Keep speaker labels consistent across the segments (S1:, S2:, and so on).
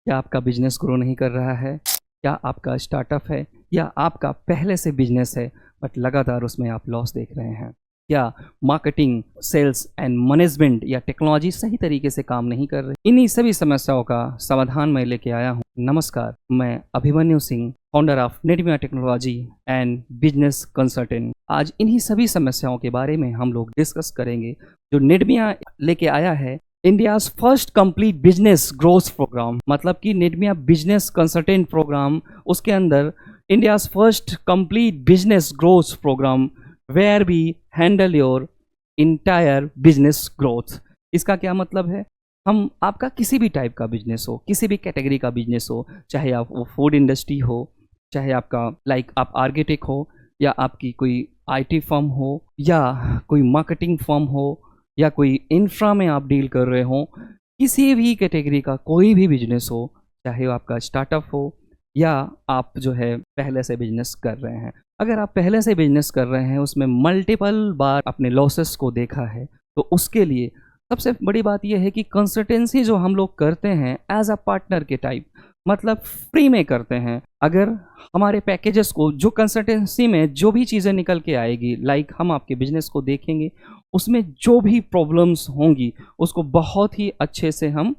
S1: क्या आपका business grow नहीं कर रहा है? क्या आपका स्टार्टअप है या आपका पहले से बिजनेस है बट लगातार उसमें आप लॉस देख रहे हैं? क्या मार्केटिंग, सेल्स एंड मैनेजमेंट या टेक्नोलॉजी सही तरीके से काम नहीं कर रही? इन्हीं सभी समस्याओं का समाधान मैं लेके आया हूँ। नमस्कार, मैं Abhimanyu Singh, founder of Netmia technology and business consultant. आज इन्हीं सभी समस्याओं के बारे में हम लोग डिस्कस करेंगे जो नेटमिया लेके आया है, India's first complete business growth program. मतलब कि नेटमिया बिजनेस कंसल्टेंट प्रोग्राम, उसके अंदर India's first complete business growth program where we handle your entire business growth. इसका क्या मतलब है? हम आपका किसी भी टाइप का बिजनेस हो, किसी भी कैटेगरी का बिजनेस हो, चाहे आप वो फूड इंडस्ट्री हो, चाहे आपका आप आर्किटेक्ट हो, या आपकी कोई आईटी फर्म हो, या कोई मार्केटिंग फर्म हो, या कोई इंफ्रा में आप डील कर रहे हो, किसी भी कैटेगरी का कोई भी बिजनेस हो, चाहे वो आपका स्टार्टअप हो या आप जो है पहले से बिजनेस कर रहे हैं। अगर आप पहले से बिजनेस कर रहे हैं, उसमें मल्टीपल बार अपने लॉसेस को देखा है, तो उसके लिए सबसे बड़ी बात यह है कि कंसल्टेंसी जो हम लोग करते हैं एज अ पार्टनर के टाइप, मतलब फ्री में करते हैं। अगर हमारे पैकेजेस को, जो कंसल्टेंसी में जो भी चीज़ें निकल के आएगी, हम आपके बिजनेस को देखेंगे, उसमें जो भी प्रॉब्लम्स होंगी उसको बहुत ही अच्छे से हम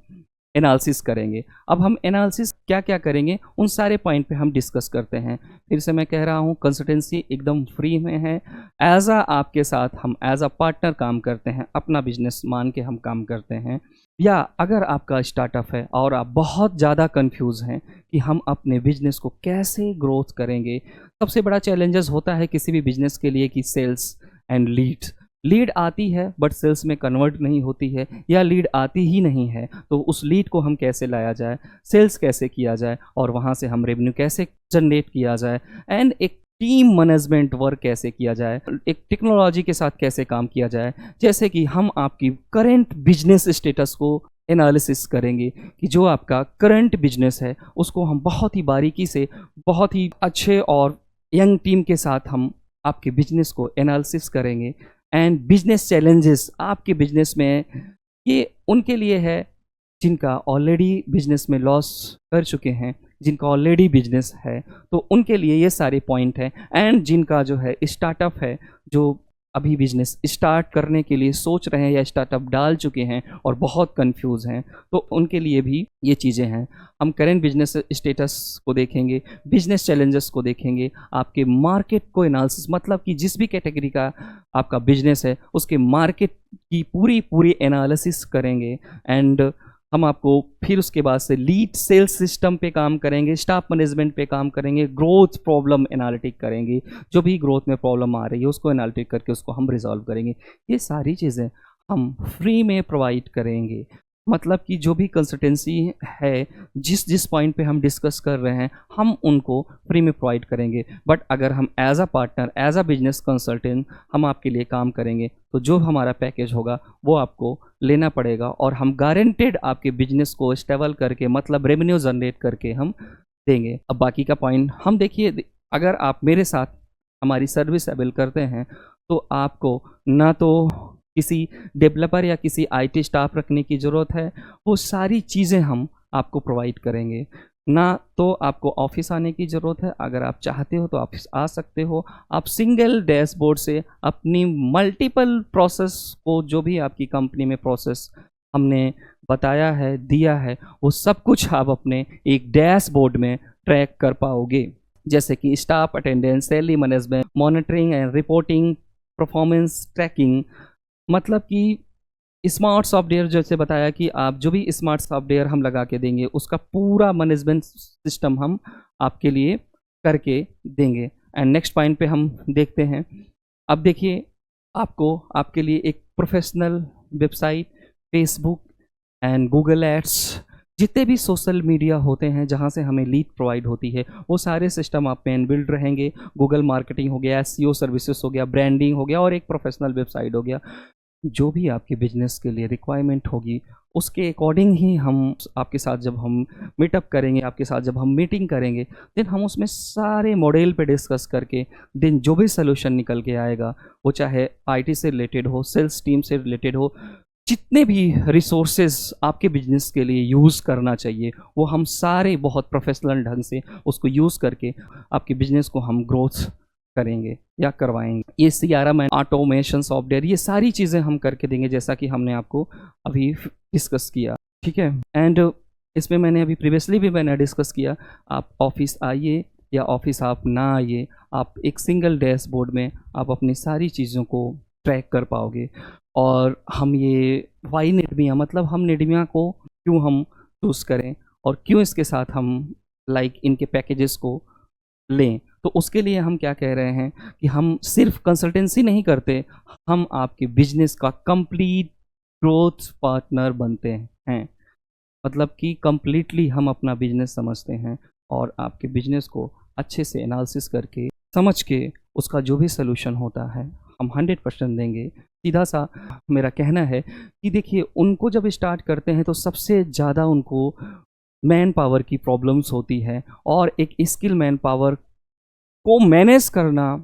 S1: एनालिसिस करेंगे। अब हम एनालिसिस क्या क्या करेंगे, उन सारे पॉइंट पे हम डिस्कस करते हैं। फिर से मैं कह रहा हूँ, कंसल्टेंसी एकदम फ्री में है। एज अ आपके साथ हम एज अ पार्टनर काम करते हैं, अपना बिजनेस मान के हम काम करते हैं। या अगर आपका स्टार्टअप है और आप बहुत ज़्यादा कंफ्यूज हैं कि हम अपने बिजनेस को कैसे ग्रोथ करेंगे, सबसे बड़ा चैलेंजेस होता है किसी भी बिजनेस के लिए कि सेल्स एंड लीड आती है बट सेल्स में कन्वर्ट नहीं होती है, या लीड आती ही नहीं है, तो उस लीड को हम कैसे लाया जाए, सेल्स कैसे किया जाए, और वहाँ से हम रेवेन्यू कैसे जनरेट किया जाए, एंड एक टीम मैनेजमेंट वर्क कैसे किया जाए, एक टेक्नोलॉजी के साथ कैसे काम किया जाए। जैसे कि हम आपकी करंट बिजनेस स्टेटस को एनालिसिस करेंगे कि जो आपका करंट बिजनेस है उसको हम बहुत ही बारीकी से, बहुत ही अच्छे और यंग टीम के साथ हम आपके बिजनेस को एनालिसिस करेंगे। एंड बिजनेस चैलेंजेस आपके बिजनेस में, ये उनके लिए है जिनका ऑलरेडी बिजनेस में लॉस कर चुके हैं, जिनका ऑलरेडी बिजनेस है, तो उनके लिए ये सारे पॉइंट हैं। एंड जिनका जो है स्टार्टअप है, जो अभी बिजनेस स्टार्ट करने के लिए सोच रहे हैं या स्टार्टअप डाल चुके हैं और बहुत कंफ्यूज हैं, तो उनके लिए भी ये चीज़ें हैं। हम करेंट बिजनेस स्टेटस को देखेंगे, बिजनेस चैलेंजेस को देखेंगे, आपके मार्केट को एनालिसिस, मतलब कि जिस भी कैटेगरी का आपका बिजनेस है उसके मार्केट की पूरी एनालिसिस करेंगे। एंड हम आपको फिर उसके बाद से लीड सेल्स सिस्टम पे काम करेंगे, स्टाफ मैनेजमेंट पे काम करेंगे, ग्रोथ प्रॉब्लम एनालिटिक करेंगे, जो भी ग्रोथ में प्रॉब्लम आ रही है उसको एनालिटिक करके उसको हम रिजॉल्व करेंगे। ये सारी चीज़ें हम फ्री में प्रोवाइड करेंगे। मतलब कि जो भी कंसल्टेंसी है, जिस पॉइंट पे हम डिस्कस कर रहे हैं, हम उनको फ्री में प्रोवाइड करेंगे। बट अगर हम as a partner, as a business consultant हम आपके लिए काम करेंगे, तो जो हमारा पैकेज होगा वो आपको लेना पड़ेगा, और हम गारंटेड आपके बिजनेस को स्टेबल करके, मतलब रेवेन्यू जनरेट करके हम देंगे। अब बाकी का पॉइंट हम देखिए, अगर आप मेरे साथ हमारी सर्विस अवेल करते हैं, तो आपको ना तो किसी डेवलपर या किसी आईटी स्टाफ रखने की ज़रूरत है, वो सारी चीज़ें हम आपको प्रोवाइड करेंगे। ना तो आपको ऑफिस आने की ज़रूरत है, अगर आप चाहते हो तो ऑफिस आ सकते हो। आप सिंगल डैशबोर्ड से अपनी मल्टीपल प्रोसेस को, जो भी आपकी कंपनी में प्रोसेस हमने बताया है, दिया है, वो सब कुछ आप अपने एक डैशबोर्ड में ट्रैक कर पाओगे। जैसे कि staff attendance, salary management, monitoring and reporting, performance tracking. मतलब कि स्मार्ट सॉफ्टवेयर, जैसे बताया कि आप जो भी स्मार्ट सॉफ्टवेयर हम लगा के देंगे, उसका पूरा मैनेजमेंट सिस्टम हम आपके लिए करके देंगे। एंड नेक्स्ट पॉइंट पे हम देखते हैं। अब देखिए, आपको आपके लिए एक professional website, Facebook and Google ads, जितने भी सोशल मीडिया होते हैं जहां से हमें लीड प्रोवाइड होती है, वो सारे सिस्टम आप में इनबिल्ड रहेंगे। गूगल मार्केटिंग हो गया, एसईओ सर्विसेज हो गया, ब्रांडिंग हो गया, और एक प्रोफेशनल वेबसाइट हो गया। जो भी आपके बिजनेस के लिए रिक्वायरमेंट होगी, उसके अकॉर्डिंग ही हम आपके साथ जब हम मीटअप करेंगे, आपके साथ जब हम मीटिंग करेंगे, देन हम उसमें सारे मॉडल पे डिस्कस करके देन जो भी सोल्यूशन निकल के आएगा, वो चाहे आईटी से रिलेटेड हो, सेल्स टीम से रिलेटेड हो, जितने भी रिसोर्सेज आपके बिजनेस के लिए यूज़ करना चाहिए वो हम सारे बहुत प्रोफेशनल ढंग से उसको यूज़ करके आपके बिजनेस को हम ग्रोथ करेंगे या करवाएंगे। ये CRM एंड ऑटोमेशन सॉफ्टवेयर ये सारी चीज़ें हम करके देंगे जैसा कि हमने आपको अभी डिस्कस किया, ठीक है। एंड इसमें मैंने अभी प्रीवियसली भी मैंने डिस्कस किया, आप ऑफिस आइए या ऑफिस आप ना आइए, आप एक सिंगल डैशबोर्ड में आप अपनी सारी चीज़ों को ट्रैक कर पाओगे। और हम ये वाई निडमिया मतलब हम निडमिया को क्यों हम चूज़ करें और क्यों इसके साथ हम इनके पैकेजेस को लें, तो उसके लिए हम क्या कह रहे हैं कि हम सिर्फ कंसल्टेंसी नहीं करते, हम आपके बिजनेस का कंप्लीट ग्रोथ पार्टनर बनते हैं। मतलब कि कंप्लीटली हम अपना बिजनेस समझते हैं और आपके बिजनेस को अच्छे से एनालिसिस करके समझ के उसका जो भी सोल्यूशन होता है हम 100% देंगे। सीधा सा मेरा कहना है कि देखिए उनको जब स्टार्ट करते हैं तो सबसे ज़्यादा उनको मैन पावर की प्रॉब्लम्स होती है और एक स्किल मैन पावर को मैनेज करना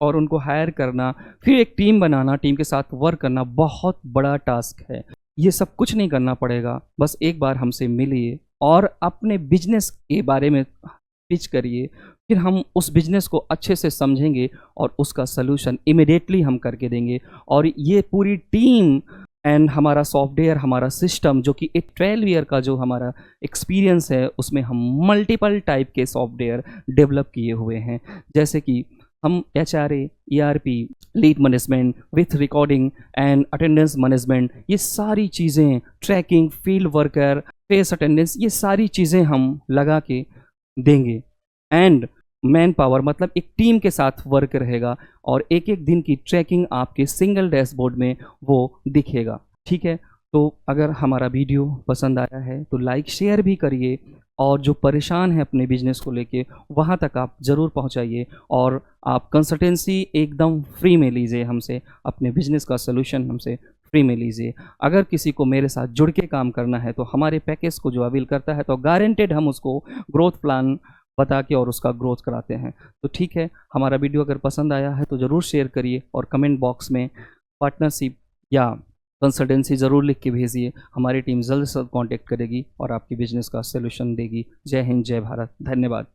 S1: और उनको हायर करना, फिर एक टीम बनाना, टीम के साथ वर्क करना बहुत बड़ा टास्क है। ये सब कुछ नहीं करना पड़ेगा, बस एक बार हमसे मिलिए और अपने बिजनेस के बारे में पिच करिए, फिर हम उस बिजनेस को अच्छे से समझेंगे और उसका सलूशन इमिडिएटली हम करके देंगे। और ये पूरी टीम एंड हमारा सॉफ्टवेयर, हमारा सिस्टम जो कि एक 12 ईयर का जो हमारा एक्सपीरियंस है उसमें हम मल्टीपल टाइप के सॉफ्टवेयर डेवलप किए हुए हैं, जैसे कि हम HRA, ERP, lead management with recording and attendance management, ये सारी चीज़ें, tracking, field worker, face attendance, ये सारी चीज़ें हम लगा के देंगे। एंड मैन पावर मतलब एक टीम के साथ वर्क रहेगा और एक एक दिन की ट्रैकिंग आपके सिंगल डैशबोर्ड में वो दिखेगा, ठीक है। तो अगर हमारा वीडियो पसंद आया है तो लाइक शेयर भी करिए और जो परेशान है अपने बिजनेस को लेके वहाँ तक आप ज़रूर पहुँचाइए और आप कंसल्टेंसी एकदम फ्री में लीजिए हमसे, अपने बिजनेस का सलूशन हमसे फ्री में लीजिए। अगर किसी को मेरे साथ जुड़ के काम करना है तो हमारे पैकेज को जो अवेल करता है तो गारंटेड हम उसको ग्रोथ प्लान बता के और उसका ग्रोथ कराते हैं। तो ठीक है, हमारा वीडियो अगर पसंद आया है तो ज़रूर शेयर करिए और कमेंट बॉक्स में पार्टनरशिप या कंसल्टेंसी ज़रूर लिख के भेजिए। हमारी टीम जल्द से जल्द कॉन्टैक्ट करेगी और आपकी बिजनेस का सलूशन देगी। जय हिंद, जय भारत, धन्यवाद।